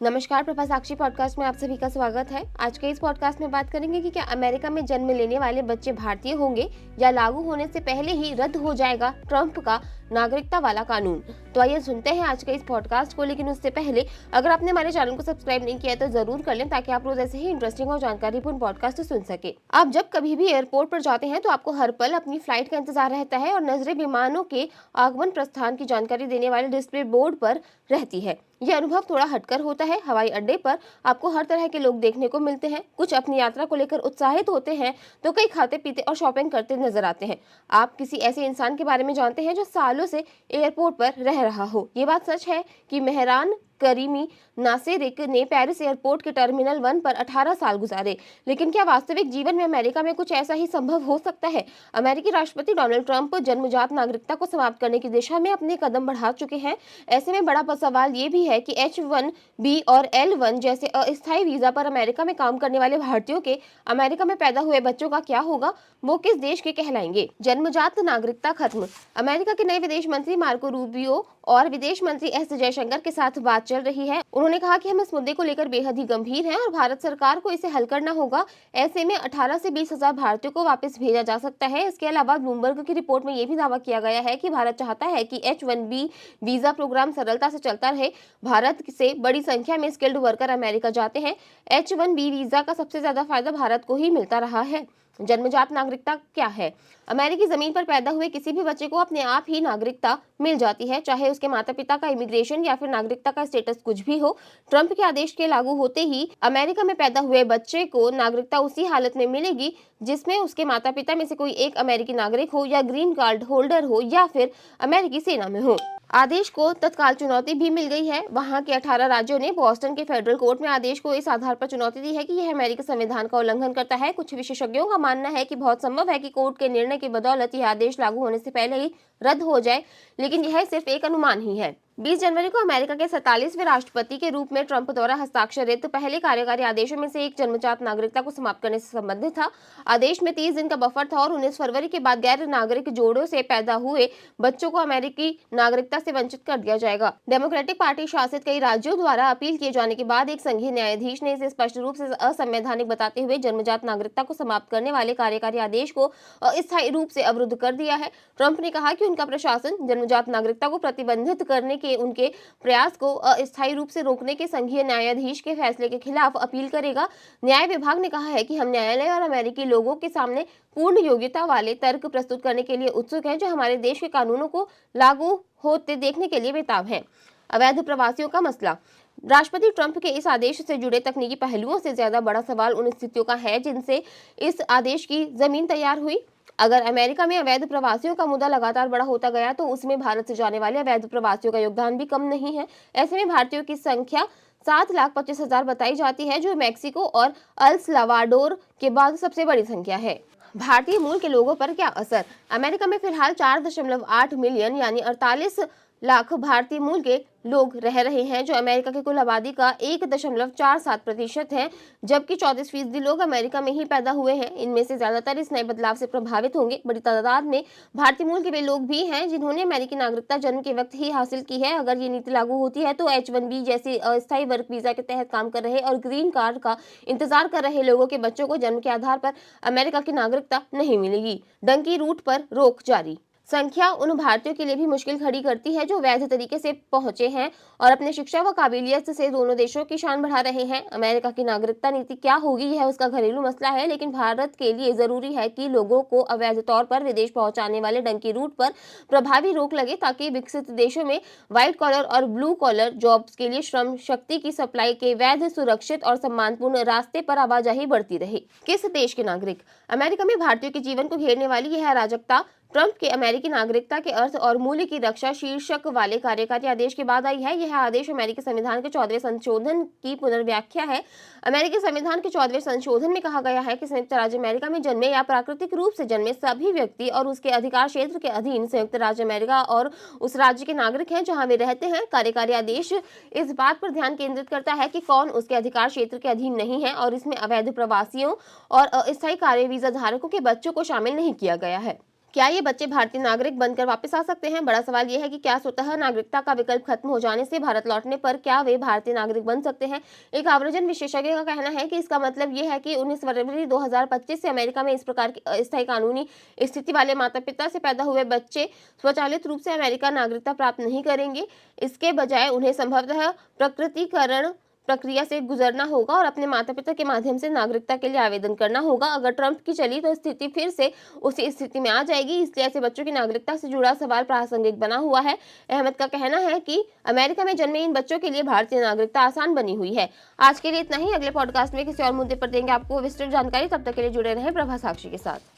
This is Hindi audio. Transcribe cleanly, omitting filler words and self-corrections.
नमस्कार, प्रभा साक्षी पॉडकास्ट में आप सभी का स्वागत है। आज के इस पॉडकास्ट में बात करेंगे कि क्या अमेरिका में जन्म लेने वाले बच्चे भारतीय होंगे या लागू होने से पहले ही रद्द हो जाएगा ट्रंप का नागरिकता वाला कानून। तो आइए सुनते हैं आज के इस पॉडकास्ट को। लेकिन उससे पहले अगर आपने हमारे चैनल को सब्सक्राइब नहीं किया तो जरूर कर लें, ताकि आप रोज ऐसे ही इंटरेस्टिंग और जानकारीपूर्ण पॉडकास्ट सुन सके। आप जब कभी भी एयरपोर्ट पर जाते हैं तो आपको हर पल अपनी फ्लाइट का इंतजार रहता है और नजरें विमानों के आगमन प्रस्थान की जानकारी देने वाले डिस्प्ले बोर्ड पर रहती है। यह अनुभव थोड़ा हटकर होता है। हवाई अड्डे पर आपको हर तरह के लोग देखने को मिलते हैं। कुछ अपनी यात्रा को लेकर उत्साहित होते हैं तो कई खाते पीते और शॉपिंग करते नजर आते हैं। आप किसी ऐसे इंसान के बारे में जानते हैं जो सालों से एयरपोर्ट पर रह रहा हो। ये बात सच है कि मेहरान करीमी नासेरिक ने पेरिस एयरपोर्ट के टर्मिनल 1 पर 18 साल गुजारे। लेकिन क्या वास्तविक जीवन में अमेरिका में कुछ ऐसा ही संभव हो सकता है? अमेरिकी राष्ट्रपति डोनाल्ड ट्रंप जन्मजात नागरिकता को समाप्त करने की दिशा में अपने कदम बढ़ा चुके हैं। ऐसे में बड़ा सवाल ये भी है कि H-1B और L-1 जैसे अस्थायी वीजा पर अमेरिका में काम करने वाले भारतीयों के अमेरिका में पैदा हुए बच्चों का क्या होगा? वो किस देश के कहलाएंगे? जन्मजात नागरिकता खत्म। अमेरिका के नए विदेश मंत्री मार्को रूबियो और विदेश मंत्री एस जयशंकर के साथ बात चल रही है। उन्होंने कहा कि हम इस मुद्दे को लेकर बेहद ही गंभीर हैं और भारत सरकार को इसे हल करना होगा। ऐसे में 18 से 20 हजार भारतीयों को वापस भेजा जा सकता है। इसके अलावा ब्लूमबर्ग की रिपोर्ट में यह भी दावा किया गया है कि भारत चाहता है कि H-1B वीजा प्रोग्राम सरलता से चलता रहे। भारत से बड़ी संख्या में स्किल्ड वर्कर अमेरिका जाते हैं। H-1B वीजा का सबसे ज्यादा फायदा भारत को ही मिलता रहा है। जन्मजात नागरिकता क्या है? अमेरिकी जमीन पर पैदा हुए किसी भी बच्चे को अपने आप ही नागरिकता मिल जाती है, चाहे उसके माता पिता का इमिग्रेशन या फिर नागरिकता का स्टेटस कुछ भी हो। ट्रंप के आदेश के लागू होते ही अमेरिका में पैदा हुए बच्चे को नागरिकता उसी हालत में मिलेगी जिसमें उसके माता पिता में से कोई एक अमेरिकी नागरिक हो या ग्रीन कार्ड होल्डर हो या फिर अमेरिकी सेना में हो। आदेश को तत्काल चुनौती भी मिल गई है। वहां के 18 राज्यों ने बोस्टन के फेडरल कोर्ट में आदेश को इस आधार पर चुनौती दी है कि यह अमेरिकी संविधान का उल्लंघन करता है। कुछ विशेषज्ञों का मानना है कि बहुत संभव है कि कोर्ट के निर्णय की बदौलत यह आदेश लागू होने से पहले ही रद्द हो जाए, लेकिन यह सिर्फ एक अनुमान ही है। 20 जनवरी को अमेरिका के 47वें राष्ट्रपति के रूप में ट्रंप द्वारा हस्ताक्षरित पहले कार्यकारी आदेशों में से एक जन्मजात नागरिकता को समाप्त करने से संबंधित था। आदेश में 30 दिन का बफर था और 19 फरवरी के बाद गैर नागरिक जोड़ों से पैदा हुए बच्चों को अमेरिकी नागरिकता से वंचित कर दिया जाएगा। डेमोक्रेटिक पार्टी शासित कई राज्यों द्वारा अपील किए जाने के बाद एक संघीय न्यायाधीश ने इसे स्पष्ट रूप से असंवैधानिक बताते हुए जन्मजात नागरिकता को समाप्त करने वाले कार्यकारी आदेश को अस्थायी रूप से अवरुद्ध कर दिया है। ट्रंप ने कहा कि उनका प्रशासन जन्मजात नागरिकता को प्रतिबंधित करने के उनके प्रयास को अस्थायी रूप से रोकने के संघीय न्यायाधीश के फैसले के खिलाफ अपील करेगा। न्याय विभाग ने कहा है कि हम न्यायालय और अमेरिकी लोगों के सामने पूर्ण योग्यता वाले तर्क प्रस्तुत करने के लिए उत्सुक हैं, जो हमारे देश के कानूनों को लागू होते देखने के लिए बेताब हैं। अवैध प्रवासियों का मसला। राष्ट्रपति ट्रंप के इस आदेश से जुड़े तकनीकी पहलुओं से ज्यादा बड़ा सवाल उन स्थितियों का है जिनसे इस आदेश की जमीन तैयार हुई। अगर अमेरिका में अवैध प्रवासियों का मुद्दा लगातार बड़ा होता गया तो उसमें भारत से जाने वाले अवैध प्रवासियों का योगदान भी कम नहीं है। ऐसे में भारतीयों की संख्या 7,25,000 बताई जाती है, जो मैक्सिको और अल सल्वाडोर के बाद सबसे बड़ी संख्या है। भारतीय मूल के लोगों पर क्या असर? अमेरिका में फिलहाल 4.8 मिलियन यानी 48 लाख भारतीय मूल के लोग रह रहे हैं, जो अमेरिका की कुल आबादी का 1.47% है, जबकि 34% लोग अमेरिका में ही पैदा हुए हैं। इनमें से ज्यादातर इस नए बदलाव से प्रभावित होंगे। बड़ी तादाद में भारतीय मूल के वे लोग भी हैं जिन्होंने अमेरिकी नागरिकता जन्म के वक्त ही हासिल की है। अगर ये नीति लागू होती है तो H-1B जैसे अस्थायी वर्क वीजा के तहत काम कर रहे और ग्रीन कार्ड का इंतजार कर रहे लोगों के बच्चों को जन्म के आधार पर अमेरिका की नागरिकता नहीं मिलेगी। डंकी रूट पर रोक जारी। संख्या उन भारतीयों के लिए भी मुश्किल खड़ी करती है जो वैध तरीके से पहुंचे हैं और अपने शिक्षा व काबिलियत से दोनों देशों की शान बढ़ा रहे हैं। अमेरिका की नागरिकता नीति क्या होगी यह उसका घरेलू मसला है, लेकिन भारत के लिए जरूरी है कि लोगों को अवैध तौर पर विदेश पहुंचाने वाले डंकी रूट पर प्रभावी रोक लगे, ताकि विकसित देशों में व्हाइट कॉलर और ब्लू कॉलर जॉब्स के लिए श्रम शक्ति की सप्लाई के वैध, सुरक्षित और सम्मानपूर्ण रास्ते पर आवाजाही बढ़ती रहे। किस देश के नागरिक? अमेरिका में भारतीयों के जीवन को घेरने वाली यह अराजकता ट्रंप के अमेरिकी नागरिकता के अर्थ और मूल्य की रक्षा शीर्षक वाले कार्यकारी आदेश के बाद आई है। यह आदेश अमेरिकी संविधान के 14वें संशोधन की पुनर्व्याख्या है। अमेरिकी संविधान के 14वें संशोधन में कहा गया है कि संयुक्त राज्य अमेरिका में जन्मे या प्राकृतिक रूप से जन्मे सभी व्यक्ति और उसके अधिकार क्षेत्र के अधीन संयुक्त राज्य अमेरिका और उस राज्य के नागरिक हैं जहां वे रहते हैं। कार्यकारी आदेश इस बात पर ध्यान केंद्रित करता है कि कौन उसके अधिकार क्षेत्र के अधीन नहीं है, और इसमें अवैध प्रवासियों और अस्थायी कार्य वीजा धारकों के बच्चों को शामिल नहीं किया गया है। क्या ये बच्चे भारतीय नागरिक बनकर वापस आ सकते हैं? बड़ा सवाल ये है कि क्या स्वतः नागरिकता का विकल्प खत्म हो जाने से भारत लौटने पर क्या वे भारतीय नागरिक बन सकते हैं? एक आव्रजन विशेषज्ञ का कहना है कि इसका मतलब ये है कि 19 फरवरी 2025 से अमेरिका में इस प्रकार की अस्थायी कानूनी स्थिति वाले माता-पिता से पैदा हुए बच्चे स्वचालित रूप से अमेरिका नागरिकता प्राप्त नहीं करेंगे। इसके बजाय उन्हें संभवतः प्रकृतिकरण प्रक्रिया से गुजरना होगा और अपने माता-पिता के माध्यम से नागरिकता के लिए आवेदन करना होगा। अगर ट्रंप की चली तो स्थिति फिर से उसी स्थिति में आ जाएगी, इसलिए ऐसे बच्चों की नागरिकता से जुड़ा सवाल प्रासंगिक बना हुआ है। अहमद का कहना है कि अमेरिका में जन्मे इन बच्चों के लिए भारतीय नागरिकता आसान बनी हुई है। आज के लिए इतना ही। अगले पॉडकास्ट में किसी और मुद्दे पर देंगे आपको विस्तृत जानकारी। तब तक के लिए जुड़े रहें प्रभा साक्षी के साथ।